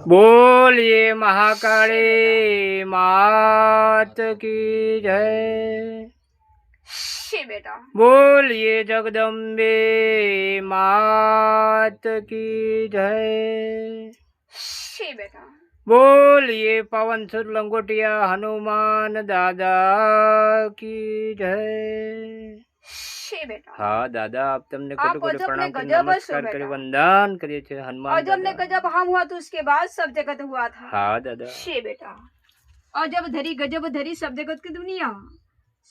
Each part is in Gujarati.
बोलिए महाकाली मात की जय। શી બેટા बोलिए जगदम्बे मात की जय। શી બેટા बोलिए पवन सुत लंगोटिया हनुमान दादा की जय। શી બેટા हाँ दादा, आप तुमने आप कोटि कोटि अजब ने प्रणाम कर गजब नमस्कार बेटा। करे वंदन करिए छे हनुमान अजब ने दादा। गजब हम हुआ तो उसके बाद सब जगत हुआ था। हाँ दादा। शे बेटा अजब धरी गजब धरी सब जगत की दुनिया,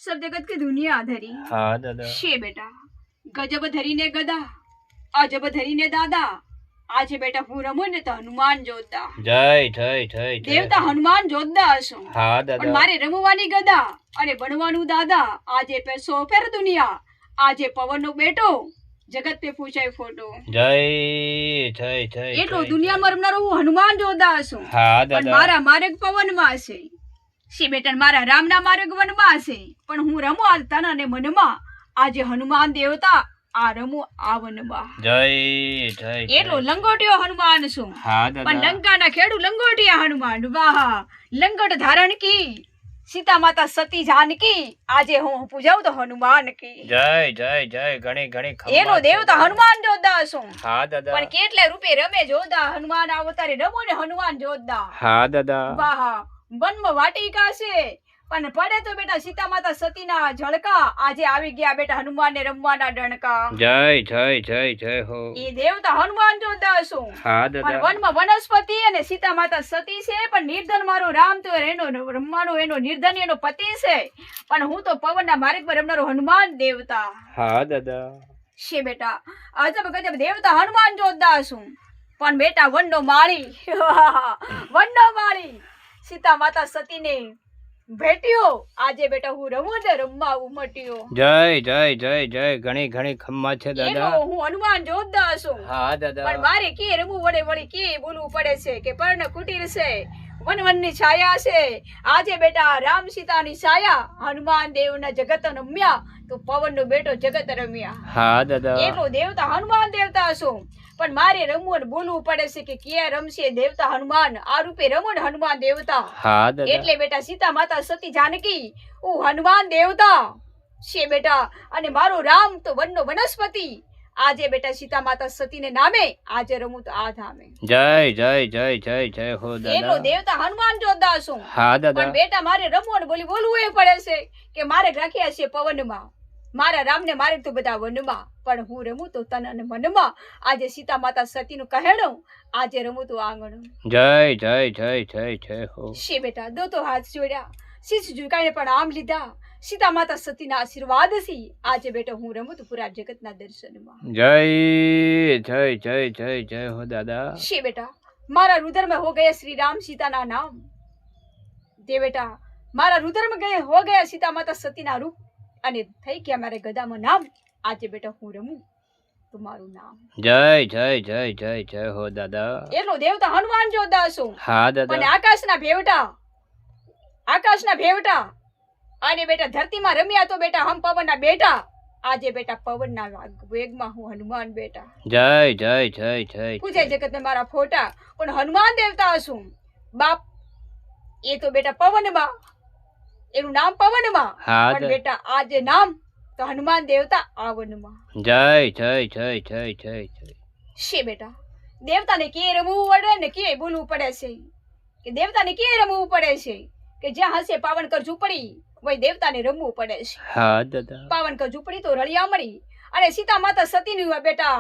सब जगत की दुनिया धरी। हाँ दादा। शे बेटा गजब धरी ने गदा, अजब धरी ने दादा। आज बेटा હું રમું ને તો હનુમાન જોતા જય જય જય જય। દેવતા હનુમાન જોતા હશો, હા પણ દાદા। મારે રમવાની ગદા અને બનવાનું દાદા। આજે પેસો ફેર દુનિયા, આજે પવનનો બેટો, જગત पे પૂછાય ફોટો। જય જય જય। એટલો દુનિયામાં રમનારો હું હનુમાન જોતા હશું, હા પણ દાદા। મારા માર્ગ પવનમાં છે। શી બેટા મારા રામના માર્ગ વનમાં છે, પણ હું રમું આ તન અને મનમાં। આજે હનુમાન દેવતા આ રમું આ વનમાં। જય જય એટલો લંગોટિયો હનુમાન છું, હા પણ દાદા। લંકાના ખેડુ લંગોટિયા હનુમાન। વાહ લંગોટ ધારણ की सीता माता सती जानकी, આજે હું પૂજાઉં તો હનુમાન की। જય જય જય। ઘણી ઘણી એનો દેવતા હનુમાન જોતા છું, હા દાદા। પણ કેટલે રૂપે રમે જોતા। હનુમાન અવતારે રમો ને હનુમાન જોતા। હા દાદા। વાહ વનમાં વાટિકા છે, પણ પડે તો બેટા સીતા માતા સતીના ઝળકા। આજે આવી ગયા બેટા હનુમાન ને રમવાના ડણકા। જય જય જય જય હો। એ દેવતા હનુમાન જોતા છું, હા પણ દાદા। વનમાં વનસ્પતિ અને સીતા માતા સતી છે, પણ નિર્ધન મારો રામ તો એનો રમવાનો એનો નિર્ધન એનો પતિ છે, પણ હું તો પવનના માર્ગ પર રમનારો હનુમાન દેવતા। હા દાદા। છે બેટા અજબ ગજબ દેવતા હનુમાન જોતા છું, પણ બેટા વનનો માળી વનનો માળી સીતા માતા સતીને ભેટ્યો। આજે બેટા હું રમું ને રમવા ઉમટ્યો। જય જય જય જય। ઘણી ઘણી ખમ્મા છે એનો દાદા। હું હનુમાન જોતા છું, હા દાદા। પણ મારે કે રમવું વડે વળી કે બોલવું પડે છે કે પર્ણ કુટીર છે, વન વનની છાયા છે। આજે બેટા રામ સીતાની છાયા, હનુમાન દેવના જગત રમ્યા તો પવનનો બેટો જગત રમ્યા। હા દાદા। એટલો દેવતા હનુમાન દેવતા છું, પણ મારે રમવું અને બોલવું પડે છે કે ક્યાં રમશે દેવતા હનુમાન। આ રૂપે રમો ને હનુમાન દેવતા। હા દાદા। એટલે બેટા સીતા માતા સતી જાનકી હું હનુમાન દેવતા છે બેટા, અને મારો રામ તો વનનો વનસ્પતિ। આજે બેટા સીતા માતા સતીને નામે આજે રમું તો આ ધામે। જય જય જય જય જય હો એટલો દાદા। દેવતા હનુમાન જોતા છું, હા દાદા। પણ બેટા મારે રમવું અને બોલવું એ પડે છે કે મારે રાખ્યા છે પવનમાં, મારા રામને મારે તો બધા વનમાં, પણ હું રમું તો તન અને મનમાં। આજે સીતા માતા સતીનું કહેણું, આજે રમું તો આંગણ। જય જય જય જય જય હો। શી બેટા દો તો હાથ જોડ્યા, શીશ ઝુકાઈને પણ આમ લીધા। સીતા માતા સતીના આશીર્વાદ થી આજે બેટા હું રમું તો પૂરા જગતના દર્શનમાં। જય જય જય જય જય હો દાદા। શી બેટા મારા રુદર में हो गए श्री राम सीता ना नाम। दे बेटा मारा रुदर में गए हो गया सीता माता सती ना रूप, અને થઈ ગયા મારે ગદામાં નામ। આજે બેટા હું રમું તો મારું નામ। જય જય જય જય જય હો દાદા। એટલો દેવતા હનુમાન જોતા છું, હા અને દાદા। આકાશના ભેવટા અને બેટા ધરતીમાં રમ્યા તો બેટા હમ પવનના બેટા। આજે બેટા પવનના વેગમાં હું હનુમાન બેટા। જય જય જય જય પૂજે જગત ને મારા ફોટા, પણ હનુમાન દેવતા છું બાપ એ તો બેટા પવનમાં, એનું નામ પવનમાં, હા પણ બેટા આજે નામ તો હનુમાન દેવતા આવનમાં। જય જય જય જય જય જય। શી બેટા દેવતાને કે રમવું પડે ને કે બોલવું પડે છે, કે દેવતાને કે રમવું પડે છે કે જ્યાં હશે પાવનકર ઝૂંપડી વही દેવતાને રમવું પડે છે। હા દાદા। પાવનકર ઝૂંપડી તો રળિયામણી અને સીતા માતા સતીની બેટા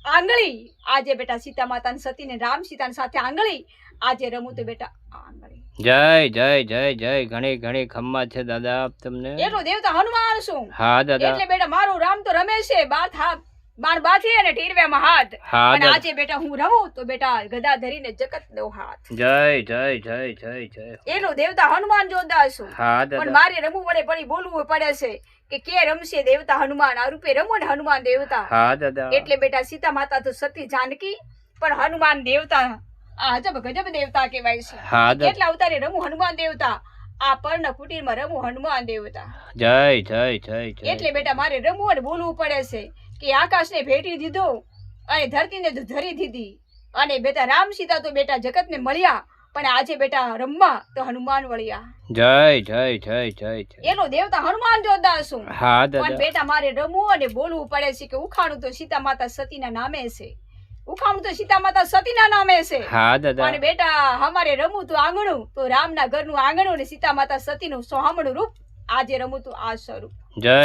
આંગળી। આજે બેટા સીતા માતા સતીને રામ સીતાની સાથે આંગળી, આજે રમું તો બેટા આંગળી। જય જય જય જય। ઘણી ઘણી ખમ્મા છે દાદા આપ તમને। એટલો દેવતા હનુમાન છું, હા દાદા। એટલે બેટા મારો રામ તો રમે છે બાણ બાથી અને ટીરવ્યામાં હાથ, હા અને દાદા। આજે બેટા હું રમું તો બેટા ગદા ધરીને જગત દો હાથ। જય જય જય જય જય। એટલો દેવતા હનુમાન જોતા છું, હા પણ દાદા। મારે રમવું પડે પડી બોલવું પડે છે કે કે રમશે દેવતા હનુમાન। આ રૂપે રમો ને હનુમાન દેવતા। હા દાદા। એટલે બેટા સીતા માતા તો સતી જાનકી, પણ હનુમાન દેવતા આ અજબ ગજબ દેવતા કહેવાય છે। હા દાદા। કેટલા અવતારે રમું હનુમાન દેવતા, આ પર્ણ કુટીરમાં રમું હનુમાન દેવતા। જય જય જય જય। એટલે બેટા મારે રમવું અને બોલવું પડે છે કે આકાશને ભેટી દીધો અને ધરતીને ધરી દીધી। અને બેટા રામ સીતા તો બેટા જગતને મળ્યા, પણ આજે બેટા રમવા તો હનુમાન વળ્યા. જય જય જય જય જય. એનો દેવતા હનુમાન જોતા છું. હા પણ દાદા. બેટા મારે રમવું અને બોલવું પડે છે કે ઉખાણું તો સીતા માતા સતીના નામે છે. ઉખાણું તો સીતા માતા સતીના નામે છે. હા દાદા. અને બેટા અમારે રમવું તો આંગણું તો રામના ઘરનું આંગણું ને સીતા માતા સતીનું સોહામણું રૂપ. આજે રમવું તો આ સ્વરૂપ. જય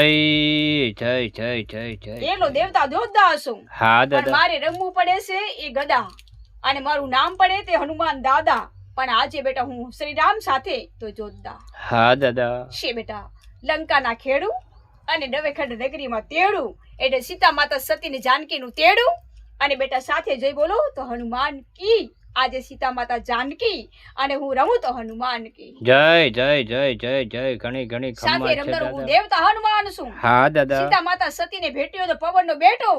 જય જય જય જય. એનો દેવતા જોતા છું. હા પણ દાદા. મારે રમવું પડે છે એ ગદા, અને મારું નામ પડે તે હનુમાન દાદા. પણ આજે બેટા હું શ્રી રામ સાથે તો જોતા હા દાદા. છે. બેટા લંકાના ખેડું અને નવેખંડ નગરીમાં તેડું, એટલે સીતા માતા સતીની જાનકીનું તેડું. અને બેટા સાથે જઈ બોલો તો હનુમાન કી. આજે સીતા માતા જાનકી અને હું રમું તો હનુમાન કી. જય જય જય જય જય. ઘણી ઘણી સાથે ખમ્મા છે રમનારો હું દાદા. દેવતા હનુમાન છું. હા દાદા. સીતા માતા સતીને ભેટ્યો તો પવનનો બેટો,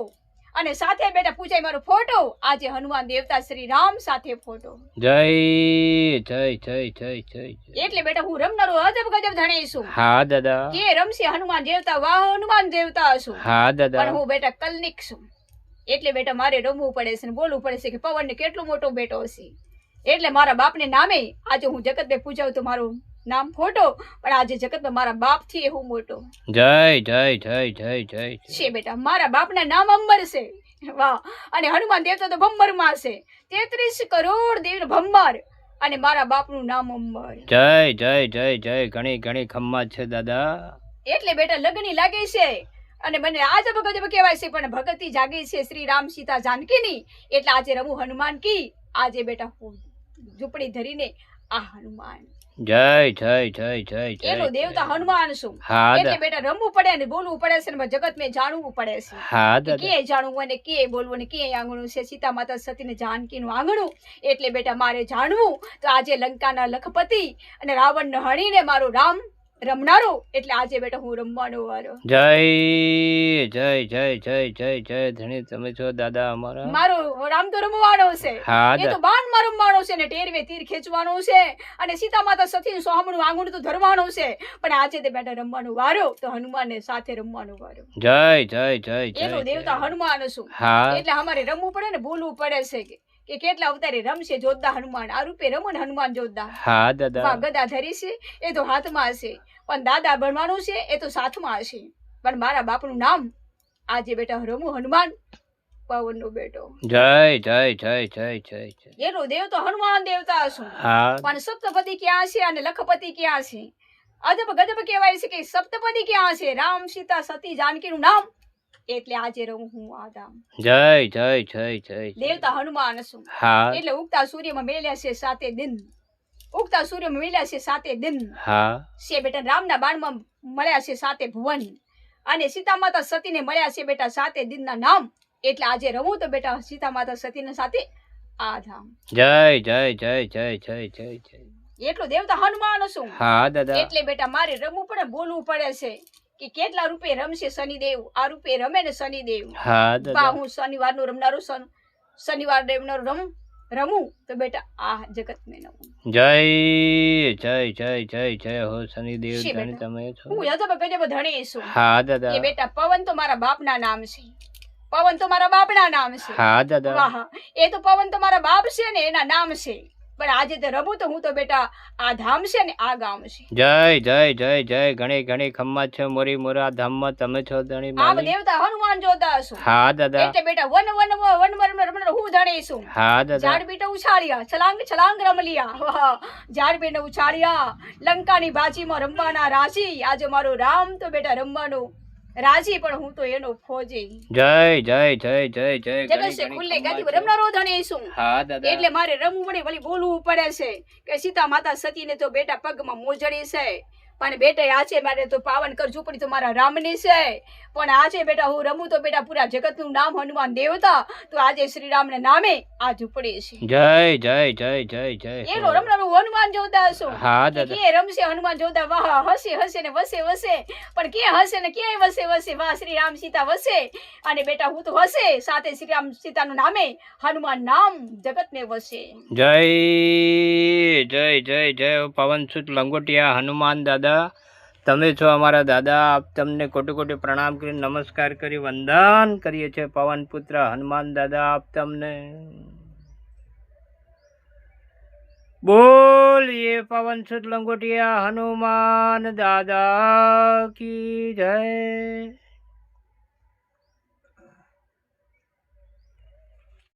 અને સાથે બેટા પૂજાય મારો ફોટો. આજે હનુમાન દેવતા શ્રી રામ સાથે ફોટો. જય જય જય જય જય જય. એટલે બેટા હું રમનારો અજબ ગજબ ધણી છું. હા દાદા. કે રમશે હનુમાન દેવતા વાહ હનુમાન દેવતા છું. હા દાદા. પણ હું બેટા કલનિક છું. એટલે બેટા મારે રમવું પડે છે ને બોલવું પડે છે કે પવન કેટલો મોટો બેટો છે. એટલે મારા બાપને નામે આજે હું જગતને પૂજાવું તો મારું નામ ખોટો, પણ આજે જગતમાં મારા બાપ થી હું મોટો જય જય જય જય જય છે. બેટા મારા બાપના નામ અંબર છે. વાહ. અને હનુમાન દેવતા તો ભંબર માં છે. 33 કરોડ દેવ ભંબર, અને મારા બાપનું નામ અંબર. જય જય જય જય. ઘણી ઘણી ખમ્મા છે દાદા. એટલે બેટા લગની લાગે છે અને મને આજબ ગજબ કહેવાય છે, પણ ભગતી જાગી છે શ્રી રામ સીતા જાનકીની. એટલે આજે રમું હનુમાન કી. આજે બેટા હું ઝૂંપડી ધરીને આ હનુમાન. જય જય જય જય જય. એનો દેવતા હનુમાન છું. હા એટલે દાદા. બેટા રમવું પડે ને બોલવું પડે છે ને જગત મેં જાણવું પડે છે. હા કે દાદા. ક્યાંય જાણવું અને ક્યાંય બોલવું અને ક્યાંય આંગણું છે સીતા માતા સતીને જાનકીનું આંગણું. એટલે બેટા મારે જાણવું તો આજે લંકાના લખપતિ અને રાવણને હણીને મારો રામ રમનારો. એટલે આજે બેટા હું રમવાનો વારો. જય જય જય જય જય જય. ધણી તમે છો દાદા અમારા. મારો રામ તો રમવાનો છે. હા એ તો બાણમાં રમવાનો છે ને ટેરવે તીર ખેંચવાનો છે, અને સીતા માતા સતીનું સોહામણું આંગણું તો ધરવાનું છે. પણ આજે તે બેટા રમવાનો વારો તો હનુમાનને સાથે રમવાનો વારો. જય જય જય જય. એનો દેવતા હનુમાન છું. હા. એટલે અમારે રમવું પડે ને બોલવું પડે છે કે કેટલા અવતારે રમશે જોધા હનુમાન. આ રૂપે રમો ને હનુમાન જોધા. હા દાદા. ગદા ધરી છે એ તો હાથમાં છે, પણ દાદા બનવાનું છે એ તો સાથમાં છે. પણ મારા બાપનું નામ આજે બેટા રમું હનુમાન પવનનો બેટો. જય જય જય જય જય જય. એનો દેવતો હનુમાન દેવતા છું. હા. પણ સપ્તપતિ ક્યાં છે અને લખપતિ ક્યાં છે? અજબ ગજબ કહેવાય છે કે સપ્તપતિ ક્યાં છે? રામ સીતા સતી જાનકીનું નામ. એટલે આજે રમું હું આ ધામ. જય જય જય જય. દેવતા હનુમાન છું. હા. એટલે ઉગતા સૂર્યમાં મેલ્યા છે 7 દિન. ઉગતા સૂર્યમાં મેલ્યા છે 7 દિન. હા. છે બેટા રામના બાણમાં મળ્યા છે 7 ભુવન, અને સીતા માતા સતીને મળ્યા છે બેટા 7 દિનના નામ. એટલે આજે રમું તો બેટા સીતા માતા સતીને સાથે આ ધામ. જય જય જય જય જય જય જય. એટલો દેવતા હનુમાન છું. હા દાદા. એટલે બેટા મારે રમવું પડે બોલવું પડે છે કે કેટલા રૂપે રમશે શનિદેવ. આ રૂપે રમે ને શનિદેવ. હા દાદા. હું શનિવારનું રમનારું શનિવાર દેવનું રમું તો બેટા આ જગત મેં નમું. જય જય જય જય જય હો શનિદેવ. શી ધણી બેટા? તમે છો. હું અજબ ગજબ ધણી છું. હા દાદા. એ બેટા પવન તો મારા બાપના નામ છે. પવન તો મારા બાપના નામ છે. હા દાદા. વાહ. એ તો પવન તો મારા બાપ છે ને એના નામ છે. પણ આજે તો રમું તો હું તો બેટા આ ધામ છે ને આ ગામ છે. જય જય જય જય. ઘણી ઘણી ખમ્મા છે મોરી મોરા ધામમાં તમે છો ધણી આ માલી. દેવતા હનુમાન જોતા છું. હા દાદા. એટલે બેટા વન હું ધણી છું. હા દાદા. ઝાડ બેટા ઉછાળ્યા છલાંગ છલાંગ રમલિયા. વાહ. ઝાડ બેને ઉછાળ્યા લંકાની બાજીમાં રમવાના રાજી. આજે મારો રામ તો બેટા રમવાનો રાજી, પણ હું તો એનો ફોજી. જય જય જય જય જય. જગત છે ખુલ્લે ગાદી રમનારો ધણી છું. હા દાદા. એટલે મારે રમવું પડે વળી બોલવું પડે છે કે સીતા માતા સતીને તો બેટા પગમાં મોજડી છે, પણ બેટા આજે મારે તો પાવન કર ઝૂંપડી તો મારા રામની છે. પણ આજે બેટા હું રમું તો બેટા પૂરા જગતનું નામ હનુમાન દેવતા. તો આજે શ્રી રામના નામે આ ઝૂંપડી છે. જય જય જય જય જય. એનો રમનારું હનુમાન જોતા છું. હા દાદા. કે રમશે હનુમાન જોતા. વાહ. હસે હસે ને વસે વસે, પણ ક્યાં હસે ને ક્યાંય વસે વસે. વાહ. શ્રી રામ સીતા વસે, અને બેટા હું તો હસે સાથે શ્રી રામ સીતાનું નામે હનુમાન નામ જગતને વસે. જય જય જય જય. પવન સુત લંગોટિયા હનુમાન દાદા તમે છો અમારા દાદા. આપ તમને કોટી કોટી પ્રણામ કરી નમસ્કાર કરી વંદન કરીએ છીએ. પવન પુત્ર હનુમાન દાદા આપ તમને બોલીએ પवन सुत लंगोटिया हनुमान दादा की जय।